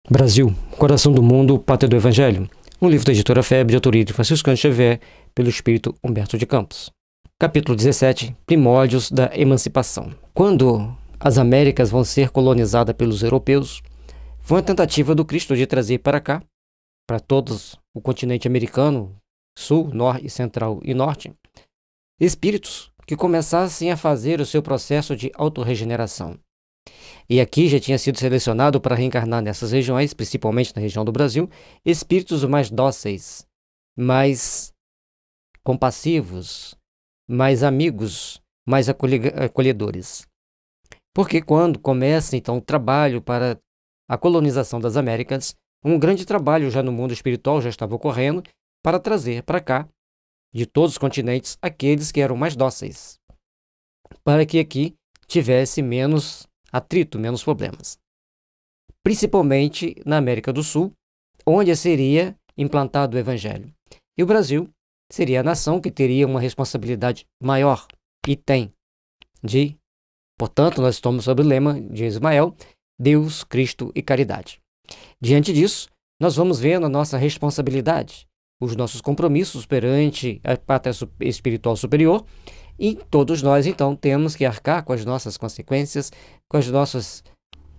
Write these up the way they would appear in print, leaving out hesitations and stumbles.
Brasil, Coração do Mundo, Pátria do Evangelho. Um livro da editora FEB, de autoria de Francisco Cândido Xavier, pelo espírito Humberto de Campos. Capítulo 17. Primórdios da Emancipação. Quando as Américas vão ser colonizadas pelos europeus, foi uma tentativa do Cristo de trazer para cá, para todos o continente americano, sul, norte, central e norte, espíritos que começassem a fazer o seu processo de autorregeneração. E aqui já tinha sido selecionado para reencarnar nessas regiões, principalmente na região do Brasil, espíritos mais dóceis, mais compassivos, mais amigos, mais acolhedores. Porque quando começa, então, o trabalho para a colonização das Américas, um grande trabalho já no mundo espiritual já estava ocorrendo para trazer para cá, de todos os continentes, aqueles que eram mais dóceis, para que aqui tivesse menos atrito, menos problemas. Principalmente na América do Sul, onde seria implantado o Evangelho. E o Brasil seria a nação que teria uma responsabilidade maior, e tem, portanto, nós estamos sob o lema de Ismael, Deus, Cristo e caridade. Diante disso, nós vamos ver a nossa responsabilidade, os nossos compromissos perante a pátria espiritual superior, e todos nós, então, temos que arcar com as nossas consequências, com as nossas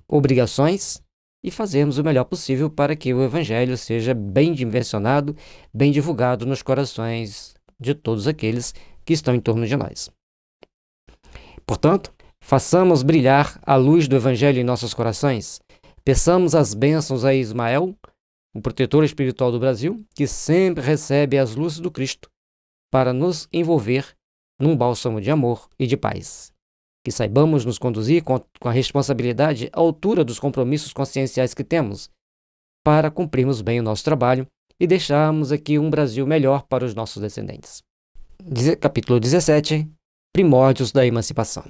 obrigações e fazermos o melhor possível para que o Evangelho seja bem dimensionado, bem divulgado nos corações de todos aqueles que estão em torno de nós. Portanto, façamos brilhar a luz do Evangelho em nossos corações, peçamos as bênçãos a Ismael, o protetor espiritual do Brasil, que sempre recebe as luzes do Cristo para nos envolver num bálsamo de amor e de paz. Que saibamos nos conduzir com a responsabilidade à altura dos compromissos conscienciais que temos, para cumprirmos bem o nosso trabalho e deixarmos aqui um Brasil melhor para os nossos descendentes. Capítulo 17. Primórdios da Emancipação.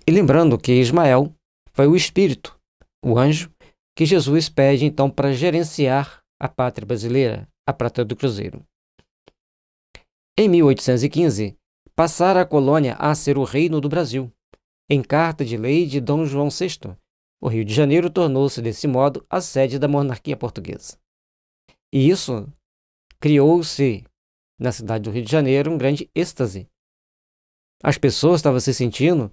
E lembrando que Ismael foi o espírito, o anjo, que Jesus pede então para gerenciar a pátria brasileira, a pátria do Cruzeiro. Em 1815, passara a colônia a ser o reino do Brasil. Em carta de lei de Dom João VI, o Rio de Janeiro tornou-se, desse modo, a sede da monarquia portuguesa. E isso criou-se, na cidade do Rio de Janeiro, um grande êxtase. As pessoas estavam se sentindo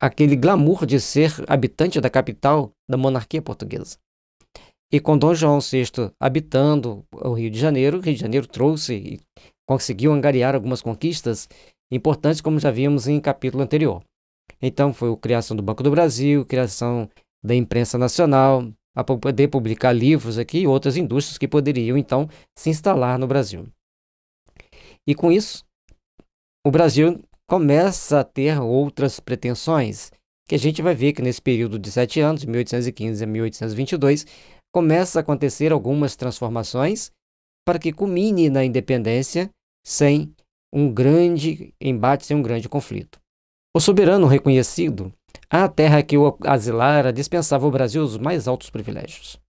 aquele glamour de ser habitante da capital da monarquia portuguesa. E com Dom João VI habitando o Rio de Janeiro trouxe e conseguiu angariar algumas conquistas importantes, como já vimos em capítulo anterior. Então foi a criação do Banco do Brasil, criação da imprensa nacional, a poder publicar livros aqui e outras indústrias que poderiam então se instalar no Brasil. E com isso, o Brasil começa a ter outras pretensões, que a gente vai ver que nesse período de 7 anos, de 1815 a 1822, começa a acontecer algumas transformações para que culmine na independência sem um grande embate, sem um grande conflito. O soberano reconhecido, a terra que o asilara, dispensava ao Brasil os mais altos privilégios.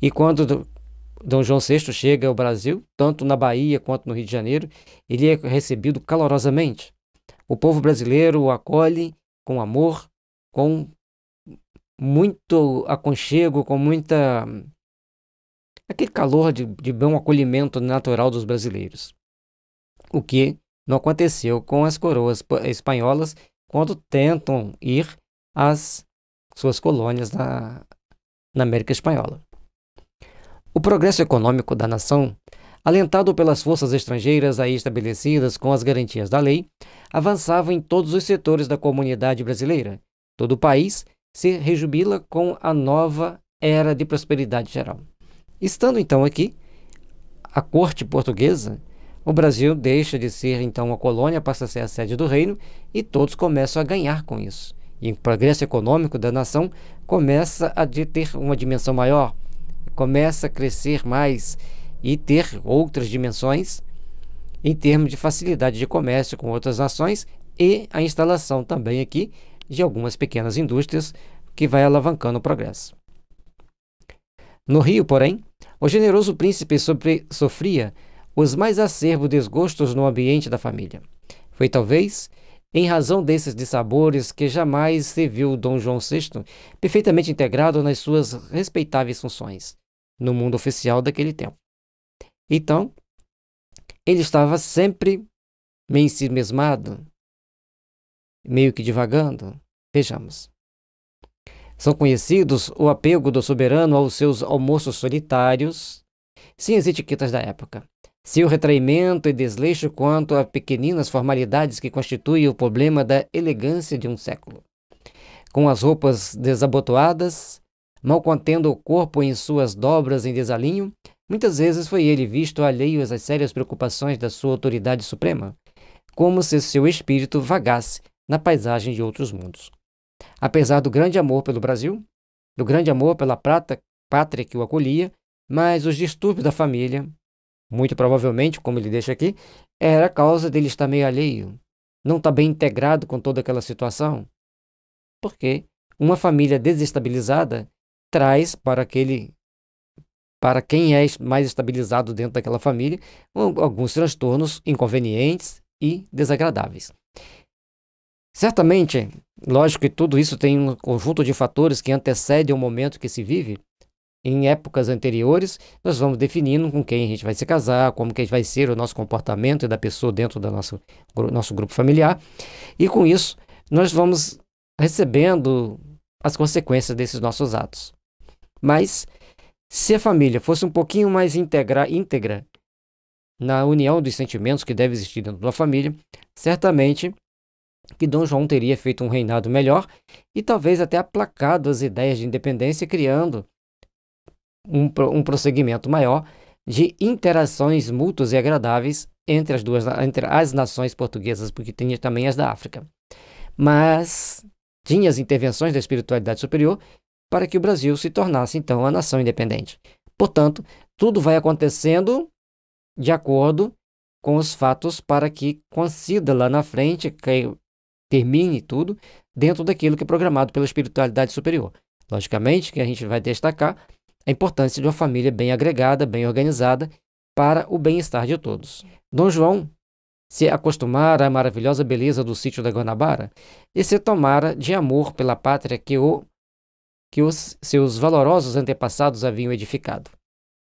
E quando Dom João VI chega ao Brasil, tanto na Bahia quanto no Rio de Janeiro, ele é recebido calorosamente. O povo brasileiro o acolhe com amor, com muito aconchego, com aquele calor de bom acolhimento natural dos brasileiros. O que não aconteceu com as coroas espanholas quando tentam ir às suas colônias na América Espanhola. O progresso econômico da nação, alentado pelas forças estrangeiras aí estabelecidas com as garantias da lei, avançava em todos os setores da comunidade brasileira. Todo o país se rejubila com a nova era de prosperidade geral. Estando então aqui, a corte portuguesa, o Brasil deixa de ser então uma colônia, passa a ser a sede do reino e todos começam a ganhar com isso. E o progresso econômico da nação começa a ter uma dimensão maior, começa a crescer mais e ter outras dimensões em termos de facilidade de comércio com outras nações e a instalação também aqui de algumas pequenas indústrias que vai alavancando o progresso. No Rio, porém, o generoso príncipe sofria os mais acerbos desgostos no ambiente da família. Foi talvez em razão desses dissabores que jamais se viu Dom João VI perfeitamente integrado nas suas respeitáveis funções no mundo oficial daquele tempo. Então, ele estava sempre meio ensimesmado, meio que divagando. Vejamos. São conhecidos o apego do soberano aos seus almoços solitários, sem as etiquetas da época, seu retraimento e desleixo quanto a pequeninas formalidades que constituem o problema da elegância de um século. Com as roupas desabotoadas, mal contendo o corpo em suas dobras em desalinho, muitas vezes foi ele visto alheio às sérias preocupações da sua autoridade suprema, como se seu espírito vagasse na paisagem de outros mundos. Apesar do grande amor pelo Brasil, do grande amor pela pátria que o acolhia, mas os distúrbios da família, muito provavelmente, como ele deixa aqui, era a causa dele estar meio alheio, não estar bem integrado com toda aquela situação, porque uma família desestabilizada traz para quem é mais estabilizado dentro daquela família, alguns transtornos inconvenientes e desagradáveis. Certamente, lógico que tudo isso tem um conjunto de fatores que antecedem o momento que se vive. Em épocas anteriores, nós vamos definindo com quem a gente vai se casar, como que vai ser o nosso comportamento da pessoa dentro do nosso grupo familiar. E com isso, nós vamos recebendo as consequências desses nossos atos. Mas, se a família fosse um pouquinho mais íntegra na união dos sentimentos que deve existir dentro da família, certamente que Dom João teria feito um reinado melhor e talvez até aplacado as ideias de independência, criando um prosseguimento maior de interações mútuas e agradáveis entre as nações portuguesas, porque tinha também as da África. Mas tinha as intervenções da espiritualidade superior para que o Brasil se tornasse, então, a nação independente. Portanto, tudo vai acontecendo de acordo com os fatos para que coincida lá na frente, que termine tudo dentro daquilo que é programado pela espiritualidade superior. Logicamente que a gente vai destacar a importância de uma família bem agregada, bem organizada, para o bem-estar de todos. Dom João se acostumara à maravilhosa beleza do sítio da Guanabara e se tomara de amor pela pátria que os seus valorosos antepassados haviam edificado.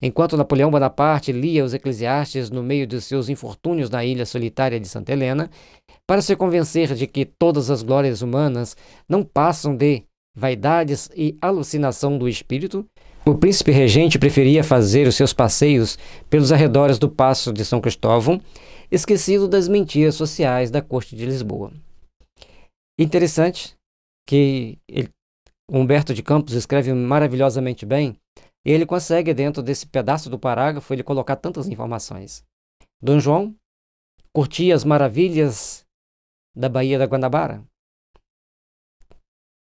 Enquanto Napoleão Bonaparte lia os Eclesiastes no meio de seus infortúnios na ilha solitária de Santa Helena, para se convencer de que todas as glórias humanas não passam de vaidades e alucinação do espírito, o príncipe regente preferia fazer os seus passeios pelos arredores do Paço de São Cristóvão, esquecido das mentiras sociais da corte de Lisboa. Interessante que Humberto de Campos escreve maravilhosamente bem, e ele consegue, dentro desse pedaço do parágrafo, ele colocar tantas informações. Dom João curtia as maravilhas da Baía da Guanabara.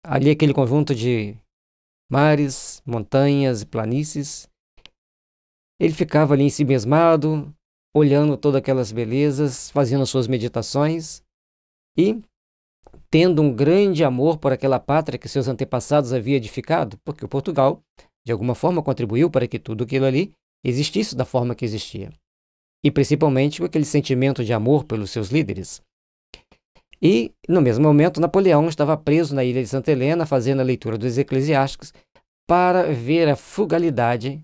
Ali aquele conjunto de mares, montanhas e planícies. Ele ficava ali ensimesmado, olhando todas aquelas belezas, fazendo suas meditações e tendo um grande amor por aquela pátria que seus antepassados haviam edificado, porque o Portugal, de alguma forma, contribuiu para que tudo aquilo ali existisse da forma que existia. E principalmente com aquele sentimento de amor pelos seus líderes. E, no mesmo momento, Napoleão estava preso na ilha de Santa Helena, fazendo a leitura dos Eclesiásticos, para ver a frugalidade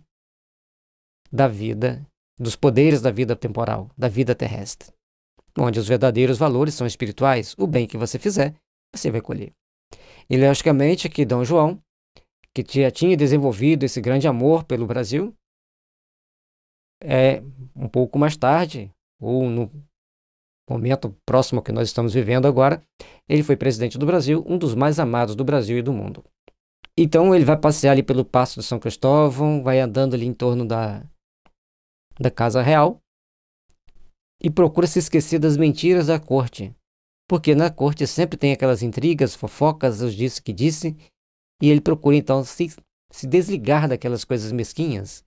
da vida, dos poderes da vida temporal, da vida terrestre, onde os verdadeiros valores são espirituais. O bem que você fizer, você vai colher. E, logicamente, que Dom João, que já tinha desenvolvido esse grande amor pelo Brasil, um pouco mais tarde, ou no momento próximo que nós estamos vivendo agora, ele foi presidente do Brasil, um dos mais amados do Brasil e do mundo. Então ele vai passear ali pelo Paço de São Cristóvão, vai andando ali em torno da Casa Real e procura se esquecer das mentiras da corte, porque na corte sempre tem aquelas intrigas, fofocas, os disse que disse, e ele procura então se desligar daquelas coisas mesquinhas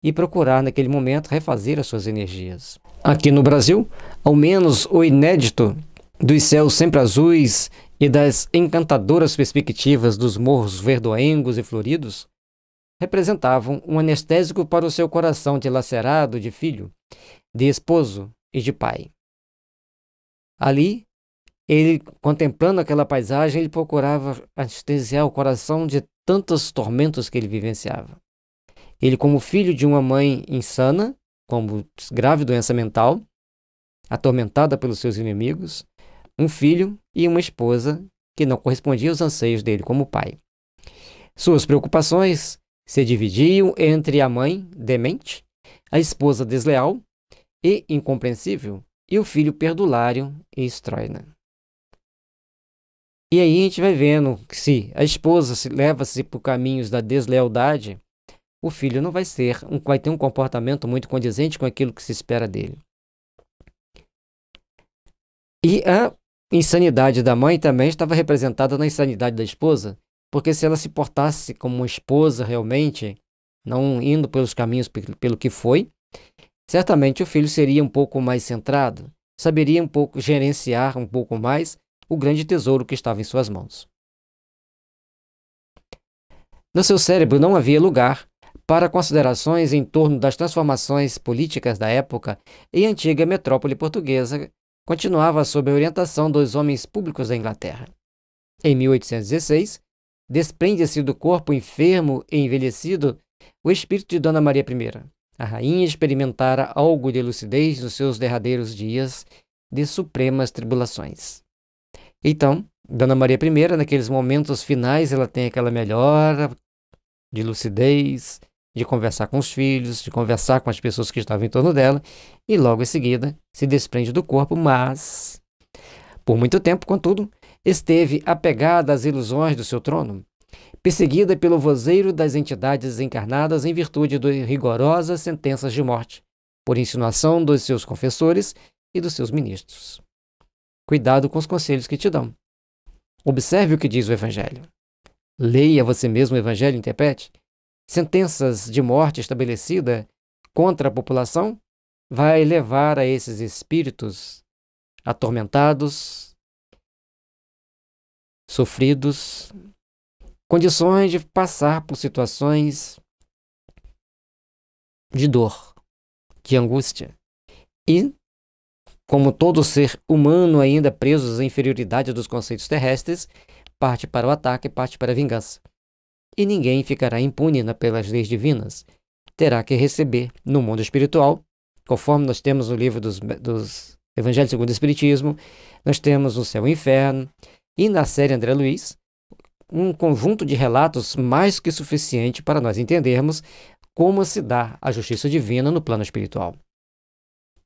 e procurar naquele momento refazer as suas energias. Aqui no Brasil, ao menos o inédito dos céus sempre azuis e das encantadoras perspectivas dos morros verdoengos e floridos representavam um anestésico para o seu coração dilacerado de filho, de esposo e de pai. Ali, ele, contemplando aquela paisagem, ele procurava anestesiar o coração de tantos tormentos que ele vivenciava. Ele, como filho de uma mãe insana, como grave doença mental, atormentada pelos seus inimigos, um filho e uma esposa que não correspondiam aos anseios dele como pai. Suas preocupações se dividiam entre a mãe demente, a esposa desleal e incompreensível, e o filho perdulário e estróina. E aí a gente vai vendo que se a esposa leva-se por caminhos da deslealdade, o filho não vai ter um comportamento muito condizente com aquilo que se espera dele. E a insanidade da mãe também estava representada na insanidade da esposa, porque se ela se portasse como uma esposa realmente, não indo pelos caminhos pelo que foi, certamente o filho seria um pouco mais centrado, saberia um pouco gerenciar um pouco mais o grande tesouro que estava em suas mãos. No seu cérebro não havia lugar para considerações em torno das transformações políticas da época, e a antiga metrópole portuguesa continuava sob a orientação dos homens públicos da Inglaterra. Em 1816, desprende-se do corpo enfermo e envelhecido o espírito de Dona Maria I. A rainha experimentara algo de lucidez nos seus derradeiros dias de supremas tribulações. Então, Dona Maria I, naqueles momentos finais, ela tem aquela melhora de lucidez, de conversar com os filhos, de conversar com as pessoas que estavam em torno dela, e logo em seguida se desprende do corpo, mas, por muito tempo, contudo, esteve apegada às ilusões do seu trono, perseguida pelo vozeiro das entidades encarnadas em virtude de rigorosas sentenças de morte, por insinuação dos seus confessores e dos seus ministros. Cuidado com os conselhos que te dão. Observe o que diz o Evangelho. Leia você mesmo o Evangelho e interprete. Sentenças de morte estabelecida contra a população vai levar a esses espíritos atormentados, sofridos, condições de passar por situações de dor, de angústia. E, como todo ser humano ainda preso à inferioridade dos conceitos terrestres, parte para o ataque, parte para a vingança. E ninguém ficará impune pelas leis divinas. Terá que receber no mundo espiritual, conforme nós temos no livro dos Evangelhos segundo o Espiritismo, nós temos o céu e o inferno, e na série André Luiz, um conjunto de relatos mais que suficiente para nós entendermos como se dá a justiça divina no plano espiritual.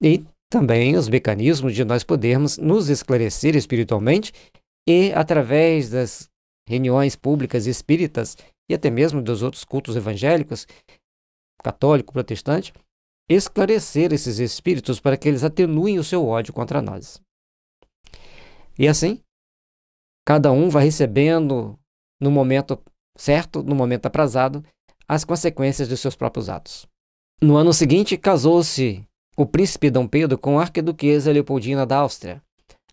E também os mecanismos de nós podermos nos esclarecer espiritualmente e, através das reuniões públicas espíritas e até mesmo dos outros cultos evangélicos, católico, protestante, esclarecer esses espíritos para que eles atenuem o seu ódio contra nós. E assim, cada um vai recebendo no momento certo, no momento aprazado, as consequências dos seus próprios atos. No ano seguinte, casou-se o príncipe Dom Pedro com a arquiduquesa Leopoldina da Áustria.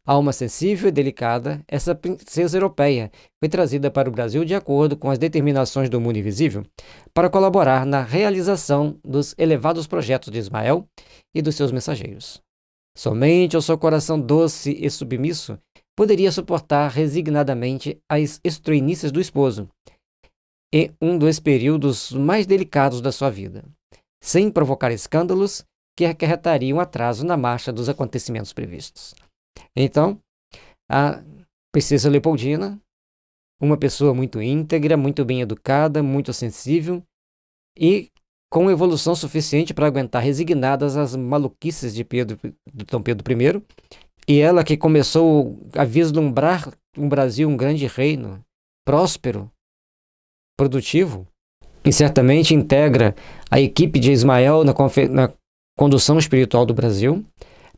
Alma sensível e delicada, essa princesa europeia foi trazida para o Brasil de acordo com as determinações do mundo invisível para colaborar na realização dos elevados projetos de Ismael e dos seus mensageiros. Somente o seu coração doce e submisso poderia suportar resignadamente as estreunices do esposo e um dos períodos mais delicados da sua vida, sem provocar escândalos que acarretariam atraso na marcha dos acontecimentos previstos. Então, a princesa Leopoldina, uma pessoa muito íntegra, muito bem educada, muito sensível e com evolução suficiente para aguentar resignadas as maluquices de Dom Pedro I, e ela que começou a vislumbrar um Brasil, um grande reino, próspero, produtivo, e certamente integra a equipe de Ismael na condução espiritual do Brasil,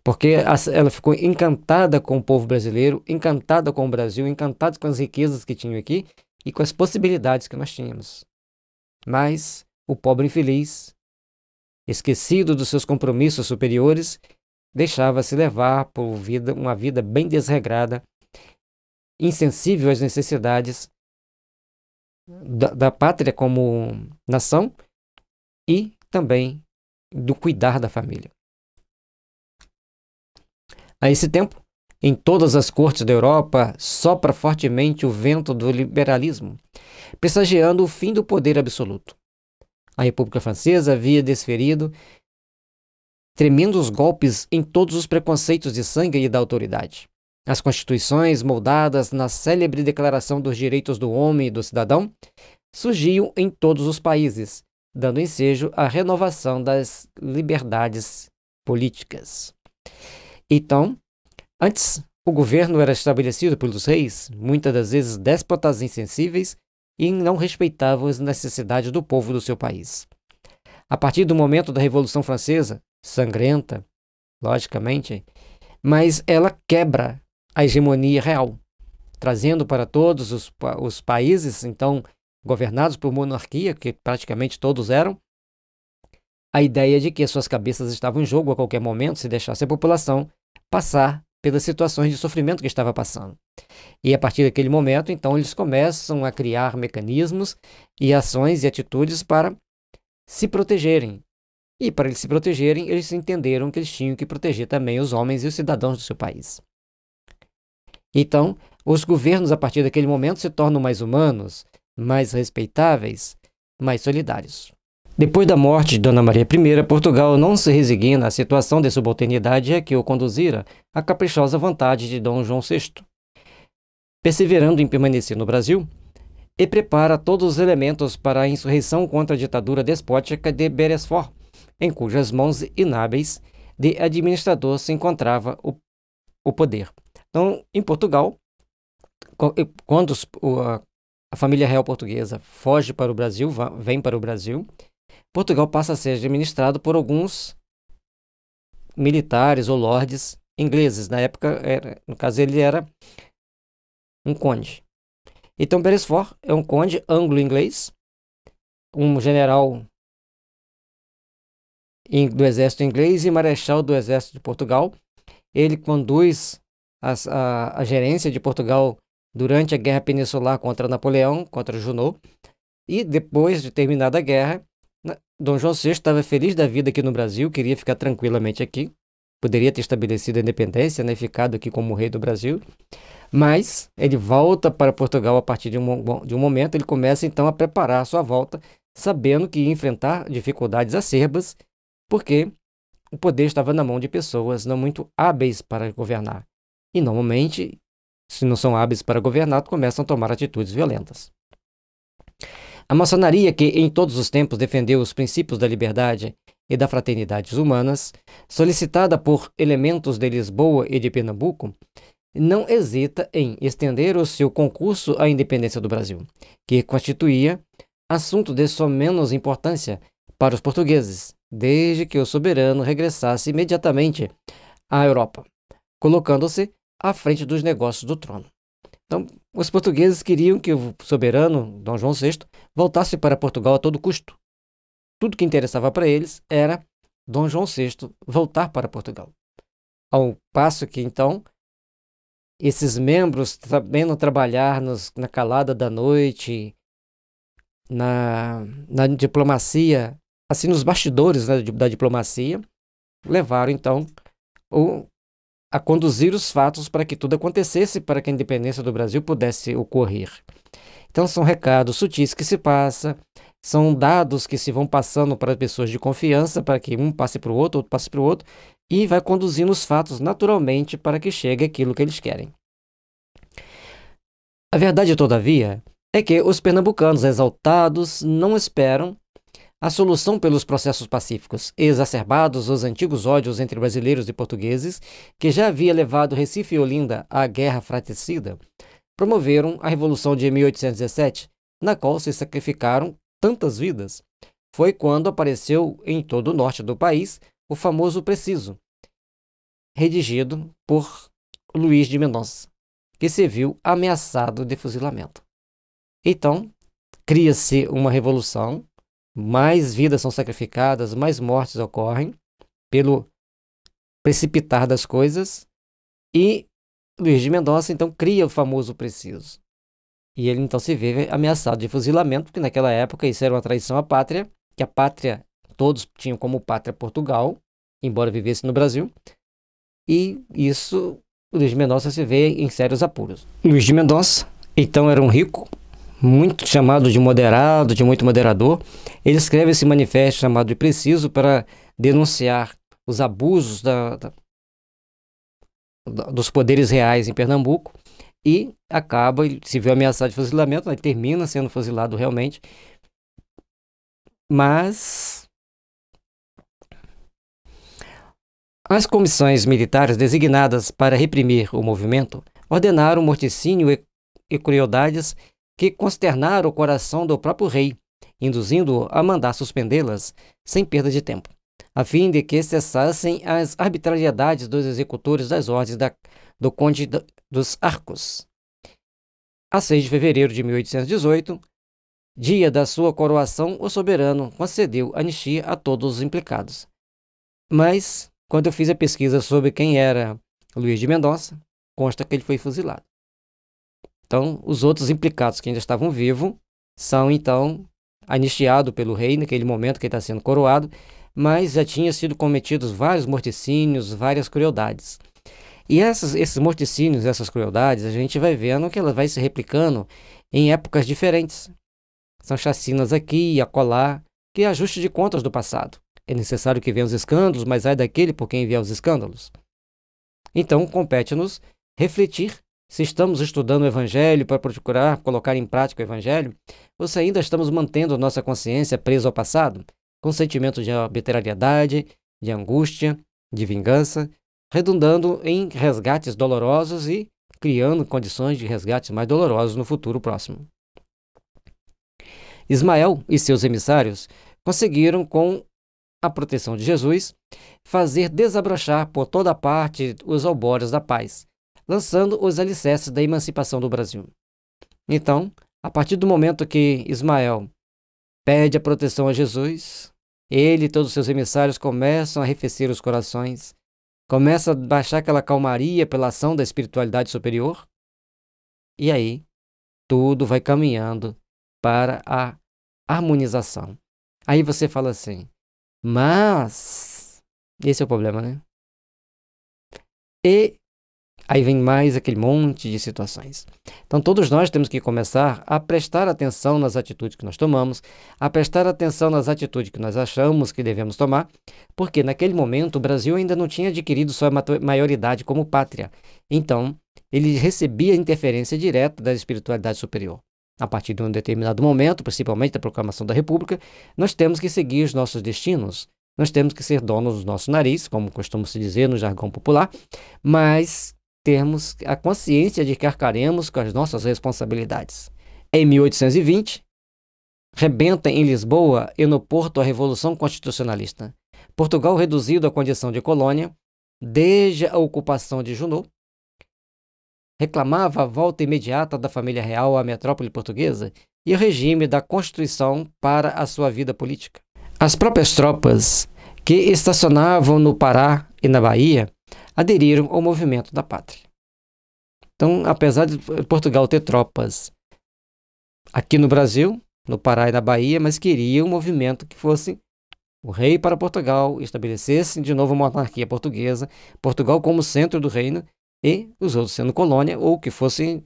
porque ela ficou encantada com o povo brasileiro, encantada com o Brasil, encantada com as riquezas que tinham aqui e com as possibilidades que nós tínhamos. Mas o pobre infeliz, esquecido dos seus compromissos superiores, deixava-se levar por uma vida bem desregrada, insensível às necessidades da pátria como nação e também do cuidar da família. A esse tempo, Em todas as cortes da Europa, sopra fortemente o vento do liberalismo, pressagiando o fim do poder absoluto. A República Francesa havia desferido tremendos golpes em todos os preconceitos de sangue e da autoridade. As constituições, moldadas na célebre Declaração dos Direitos do Homem e do Cidadão, surgiam em todos os países, dando ensejo à renovação das liberdades políticas. Então, antes, o governo era estabelecido pelos reis, muitas das vezes déspotas insensíveis, e não respeitavam as necessidades do povo do seu país. A partir do momento da Revolução Francesa, sangrenta, logicamente, mas ela quebra a hegemonia real, trazendo para todos os países, então, governados por monarquia, que praticamente todos eram, a ideia de que as suas cabeças estavam em jogo a qualquer momento se deixasse a população passar pelas situações de sofrimento que estava passando. E a partir daquele momento, então, eles começam a criar mecanismos e ações e atitudes para se protegerem. E para eles se protegerem, eles entenderam que eles tinham que proteger também os homens e os cidadãos do seu país. Então, os governos, a partir daquele momento, se tornam mais humanos, mais respeitáveis, mais solidários. Depois da morte de Dona Maria I, Portugal não se resigna à situação de subalternidade a que o conduzira a caprichosa vontade de Dom João VI. Perseverando em permanecer no Brasil, e prepara todos os elementos para a insurreição contra a ditadura despótica de Beresford, em cujas mãos inábeis de administrador se encontrava o poder. Então, em Portugal, quando a família real portuguesa foge para o Brasil, vem para o Brasil, Portugal passa a ser administrado por alguns militares ou lordes ingleses. Na época, no caso, ele era um conde. Então, Beresford é um conde anglo-inglês, um general do exército inglês e marechal do exército de Portugal. Ele conduz a gerência de Portugal durante a Guerra Peninsular contra Napoleão, contra Junot. E depois de terminada a guerra, Dom João VI estava feliz da vida aqui no Brasil, queria ficar tranquilamente aqui. Poderia ter estabelecido a independência, né, ficado aqui como rei do Brasil. Mas ele volta para Portugal a partir de um momento, ele começa então a preparar a sua volta, sabendo que ia enfrentar dificuldades acerbas, porque o poder estava na mão de pessoas não muito hábeis para governar. E normalmente, se não são hábeis para governar, começam a tomar atitudes violentas. A maçonaria, que em todos os tempos defendeu os princípios da liberdade e da fraternidade humanas, solicitada por elementos de Lisboa e de Pernambuco, não hesita em estender o seu concurso à independência do Brasil, que constituía assunto de só menos importância para os portugueses, desde que o soberano regressasse imediatamente à Europa, colocando-se à frente dos negócios do trono. Então, os portugueses queriam que o soberano, Dom João VI, voltasse para Portugal a todo custo. Tudo que interessava para eles era Dom João VI voltar para Portugal. Ao passo que, então, esses membros, sabendo trabalhar na calada da noite, na diplomacia, assim, nos bastidores, né, da diplomacia, levaram, então, a conduzir os fatos para que tudo acontecesse, para que a independência do Brasil pudesse ocorrer. Então, são recados sutis que se passa, são dados que se vão passando para pessoas de confiança, para que um passe para o outro passe para o outro, e vai conduzindo os fatos naturalmente para que chegue aquilo que eles querem. A verdade, todavia, é que os pernambucanos exaltados não esperam a solução pelos processos pacíficos, exacerbados os antigos ódios entre brasileiros e portugueses, que já havia levado Recife e Olinda à guerra fratricida, promoveram a Revolução de 1817, na qual se sacrificaram tantas vidas. Foi quando apareceu em todo o norte do país o famoso Preciso, redigido por Luís de Mendonça, que se viu ameaçado de fuzilamento. Então, cria-se uma revolução, mais vidas são sacrificadas, mais mortes ocorrem pelo precipitar das coisas, e Luís de Mendonça então cria o famoso Preciso. E ele então se vê ameaçado de fuzilamento, porque naquela época isso era uma traição à pátria, que a pátria, todos tinham como pátria Portugal, embora vivesse no Brasil, e isso Luís de Mendonça se vê em sérios apuros. Luís de Mendonça, então, era um rico, muito chamado de moderado, de muito moderador. Ele escreve esse manifesto chamado de Preciso para denunciar os abusos dos poderes reais em Pernambuco e acaba, ele se viu ameaçado de fuzilamento, ele termina sendo fuzilado realmente, mas as comissões militares designadas para reprimir o movimento ordenaram morticínio e crueldades que consternaram o coração do próprio rei, induzindo-o a mandar suspendê-las sem perda de tempo, a fim de que cessassem as arbitrariedades dos executores das ordens do Conde dos Arcos. A 6 de fevereiro de 1818, dia da sua coroação, o soberano concedeu anistia a todos os implicados. Mas, quando eu fiz a pesquisa sobre quem era Luís de Mendonça, consta que ele foi fuzilado. Então, os outros implicados que ainda estavam vivos são, então, anistiados pelo rei naquele momento que ele está sendo coroado, mas já tinham sido cometidos vários morticínios, várias crueldades. E esses morticínios, essas crueldades, a gente vai vendo que ela vai se replicando em épocas diferentes. São chacinas aqui e acolá, que é ajuste de contas do passado. É necessário que venham os escândalos, mas ai daquele por quem vier os escândalos. Então, compete-nos refletir se estamos estudando o Evangelho para procurar colocar em prática o Evangelho, ou se ainda estamos mantendo nossa consciência presa ao passado, com sentimentos de arbitrariedade, de angústia, de vingança, redundando em resgates dolorosos e criando condições de resgates mais dolorosos no futuro próximo. Ismael e seus emissários conseguiram, com a proteção de Jesus, fazer desabrochar por toda parte os albores da paz, lançando os alicerces da emancipação do Brasil. Então, a partir do momento que Ismael pede a proteção a Jesus, ele e todos os seus emissários começam a arrefecer os corações, começa a baixar aquela calmaria pela ação da espiritualidade superior, e aí tudo vai caminhando para a harmonização. Aí você fala assim, mas esse é o problema, né? E aí vem mais aquele monte de situações. Então todos nós temos que começar a prestar atenção nas atitudes que nós tomamos, a prestar atenção nas atitudes que nós achamos que devemos tomar, porque naquele momento o Brasil ainda não tinha adquirido sua maioridade como pátria. Então ele recebia interferência direta da espiritualidade superior. A partir de um determinado momento, principalmente da proclamação da República, nós temos que seguir os nossos destinos. Nós temos que ser donos do nosso nariz, como costuma-se dizer no jargão popular, mas termos a consciência de que arcaremos com as nossas responsabilidades. Em 1820, rebenta em Lisboa e no Porto a Revolução Constitucionalista. Portugal, reduzido à condição de colônia, desde a ocupação de Junot, reclamava a volta imediata da família real à metrópole portuguesa e o regime da Constituição para a sua vida política. As próprias tropas que estacionavam no Pará e na Bahia aderiram ao movimento da pátria. Então, apesar de Portugal ter tropas aqui no Brasil, no Pará e na Bahia, mas queria um movimento que fosse o rei para Portugal, estabelecesse de novo a monarquia portuguesa, Portugal como centro do reino, e os outros sendo colônia, ou que fosse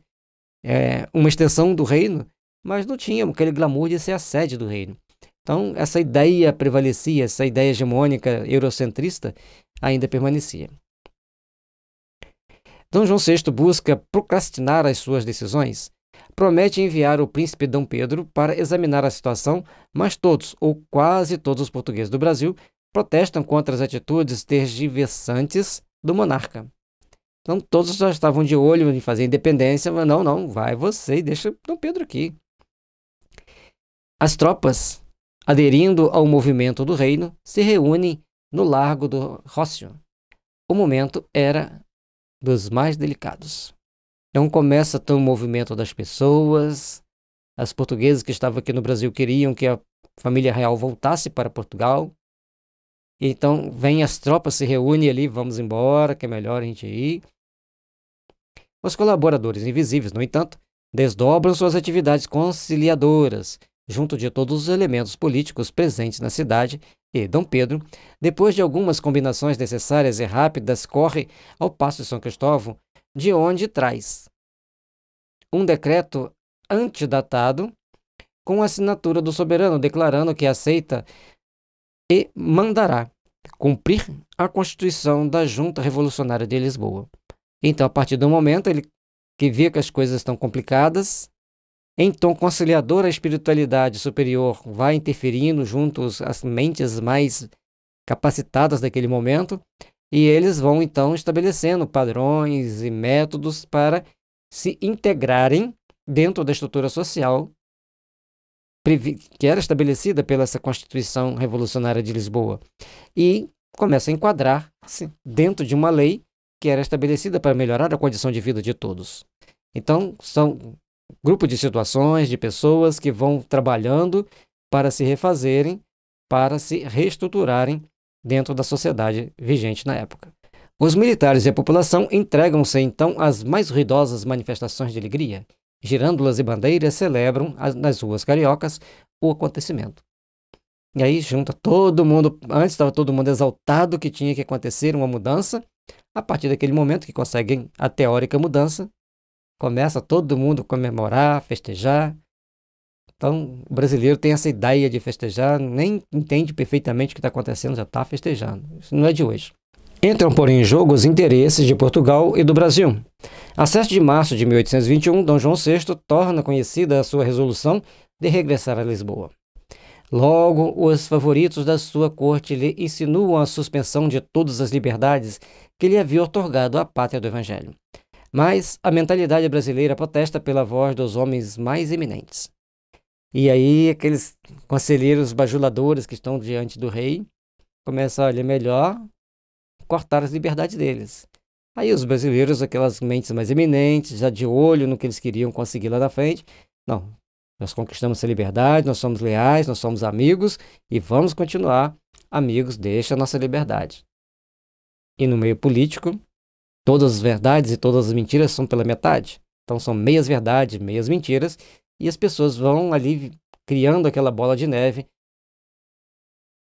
uma extensão do reino, mas não tinha aquele glamour de ser a sede do reino. Então, essa ideia prevalecia, essa ideia hegemônica eurocentrista ainda permanecia. Dom João VI busca procrastinar as suas decisões, promete enviar o príncipe Dom Pedro para examinar a situação, mas todos, ou quase todos os portugueses do Brasil, protestam contra as atitudes tergiversantes do monarca. Então, todos já estavam de olho em fazer independência, mas não, vai você e deixa Dom Pedro aqui. As tropas, aderindo ao movimento do reino, se reúnem no Largo do Rócio. O momento era dos mais delicados. Então começa o movimento das pessoas, as portuguesas que estavam aqui no Brasil queriam que a família real voltasse para Portugal. Então vem as tropas, se reúnem ali, vamos embora, que é melhor a gente ir. Os colaboradores invisíveis, no entanto, desdobram suas atividades conciliadoras, junto de todos os elementos políticos presentes na cidade, e Dom Pedro, depois de algumas combinações necessárias e rápidas, corre ao Paço de São Cristóvão de onde traz um decreto antedatado com a assinatura do soberano, declarando que aceita e mandará cumprir a Constituição da Junta Revolucionária de Lisboa. Então, a partir do momento ele que vê que as coisas estão complicadas, em tom conciliador, a espiritualidade superior vai interferindo junto às mentes mais capacitadas daquele momento, e eles vão então estabelecendo padrões e métodos para se integrarem dentro da estrutura social que era estabelecida pela essa Constituição Revolucionária de Lisboa, e começa a enquadrar-se dentro de uma lei que era estabelecida para melhorar a condição de vida de todos. Então, são grupo de situações, de pessoas que vão trabalhando para se refazerem, para se reestruturarem dentro da sociedade vigente na época. Os militares e a população entregam-se então às mais ruidosas manifestações de alegria. Girândolas e bandeiras celebram nas ruas cariocas o acontecimento. E aí junta todo mundo, antes estava todo mundo exaltado que tinha que acontecer uma mudança, a partir daquele momento que conseguem a teórica mudança, começa todo mundo a comemorar, festejar. Então o brasileiro tem essa ideia de festejar, nem entende perfeitamente o que está acontecendo, já está festejando. Isso não é de hoje. Entram, porém, em jogo os interesses de Portugal e do Brasil. A 7 de março de 1821, Dom João VI torna conhecida a sua resolução de regressar a Lisboa. Logo, os favoritos da sua corte lhe insinuam a suspensão de todas as liberdades que lhe havia otorgado a pátria do Evangelho. Mas a mentalidade brasileira protesta pela voz dos homens mais eminentes. E aí, aqueles conselheiros bajuladores que estão diante do rei começam a olhar melhor cortar as liberdades deles. Aí os brasileiros, aquelas mentes mais eminentes, já de olho no que eles queriam conseguir lá na frente, não, nós conquistamos essa liberdade, nós somos leais, nós somos amigos e vamos continuar amigos, deixa a nossa liberdade. E no meio político, todas as verdades e todas as mentiras são pela metade. Então são meias verdades, meias mentiras, e as pessoas vão ali criando aquela bola de neve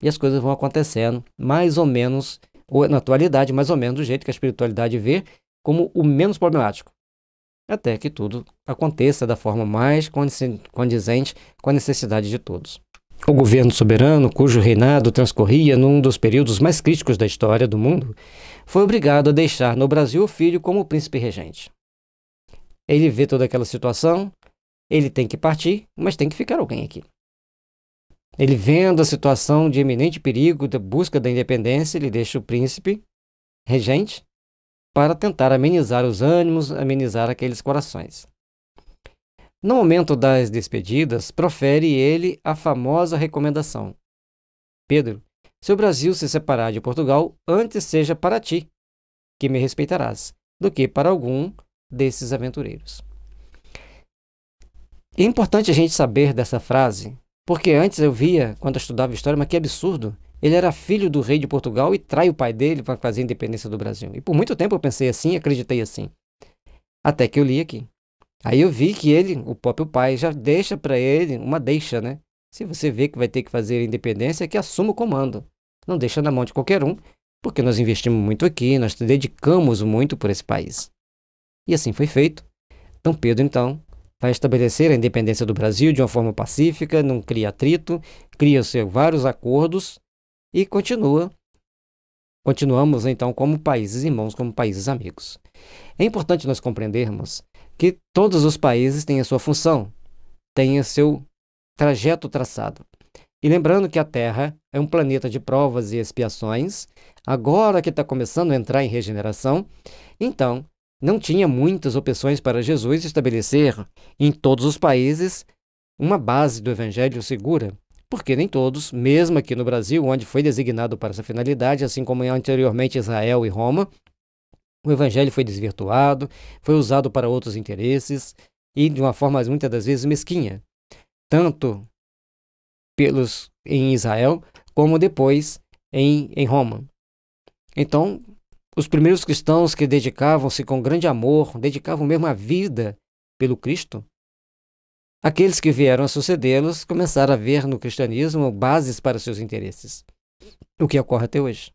e as coisas vão acontecendo mais ou menos, ou na atualidade, mais ou menos do jeito que a espiritualidade vê como o menos problemático. Até que tudo aconteça da forma mais condizente com a necessidade de todos. O governo soberano, cujo reinado transcorria num dos períodos mais críticos da história do mundo, foi obrigado a deixar no Brasil o filho como príncipe regente. Ele vê toda aquela situação, ele tem que partir, mas tem que ficar alguém aqui. Ele, vendo a situação de iminente perigo da busca da independência, ele deixa o príncipe regente para tentar amenizar os ânimos, amenizar aqueles corações. No momento das despedidas, profere ele a famosa recomendação: Pedro, se o Brasil se separar de Portugal, antes seja para ti, que me respeitarás, do que para algum desses aventureiros. É importante a gente saber dessa frase, porque antes eu via, quando eu estudava história, mas que absurdo. Ele era filho do rei de Portugal e trai o pai dele para fazer a independência do Brasil. E por muito tempo eu pensei assim, acreditei assim. Até que eu li aqui. Aí eu vi que ele, o próprio pai, já deixa para ele uma deixa, né? Se você vê que vai ter que fazer a independência, que assuma o comando. Não deixa na mão de qualquer um, porque nós investimos muito aqui, nós dedicamos muito por esse país. E assim foi feito. Dom Pedro, então, vai estabelecer a independência do Brasil de uma forma pacífica, não cria atrito, cria-se vários acordos e continuamos então como países irmãos, como países amigos. É importante nós compreendermos que todos os países têm a sua função, têm o seu trajeto traçado. E lembrando que a Terra é um planeta de provas e expiações, agora que está começando a entrar em regeneração, então não tinha muitas opções para Jesus estabelecer em todos os países uma base do Evangelho segura, porque nem todos, mesmo aqui no Brasil, onde foi designado para essa finalidade, assim como anteriormente Israel e Roma, o Evangelho foi desvirtuado, foi usado para outros interesses e de uma forma muitas das vezes mesquinha, tanto em Israel como depois em Roma. Então, os primeiros cristãos que dedicavam-se com grande amor, dedicavam mesmo a vida pelo Cristo, aqueles que vieram a sucedê-los começaram a ver no cristianismo bases para seus interesses, o que ocorre até hoje.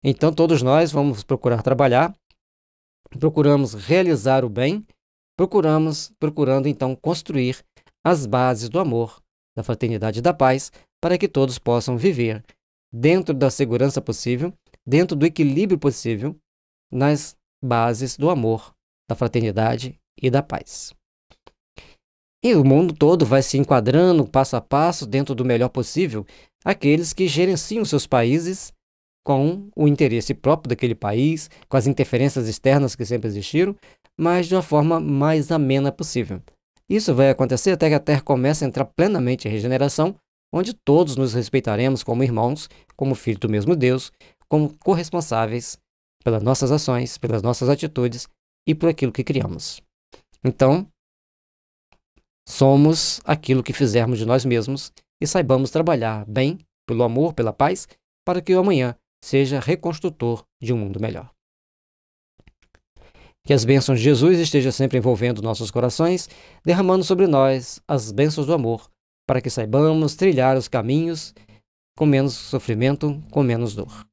Então, todos nós vamos procurar trabalhar procuramos realizar o bem, procurando então construir as bases do amor, da fraternidade e da paz, para que todos possam viver dentro da segurança possível, dentro do equilíbrio possível, nas bases do amor, da fraternidade e da paz. E o mundo todo vai se enquadrando passo a passo dentro do melhor possível aqueles que gerenciam seus países com o interesse próprio daquele país, com as interferências externas que sempre existiram, mas de uma forma mais amena possível. Isso vai acontecer até que a Terra comece a entrar plenamente em regeneração, onde todos nos respeitaremos como irmãos, como filhos do mesmo Deus, como corresponsáveis pelas nossas ações, pelas nossas atitudes e por aquilo que criamos. Então, somos aquilo que fizermos de nós mesmos e saibamos trabalhar bem, pelo amor, pela paz, para que o amanhã seja reconstrutor de um mundo melhor. Que as bênçãos de Jesus estejam sempre envolvendo nossos corações, derramando sobre nós as bênçãos do amor, para que saibamos trilhar os caminhos com menos sofrimento, com menos dor.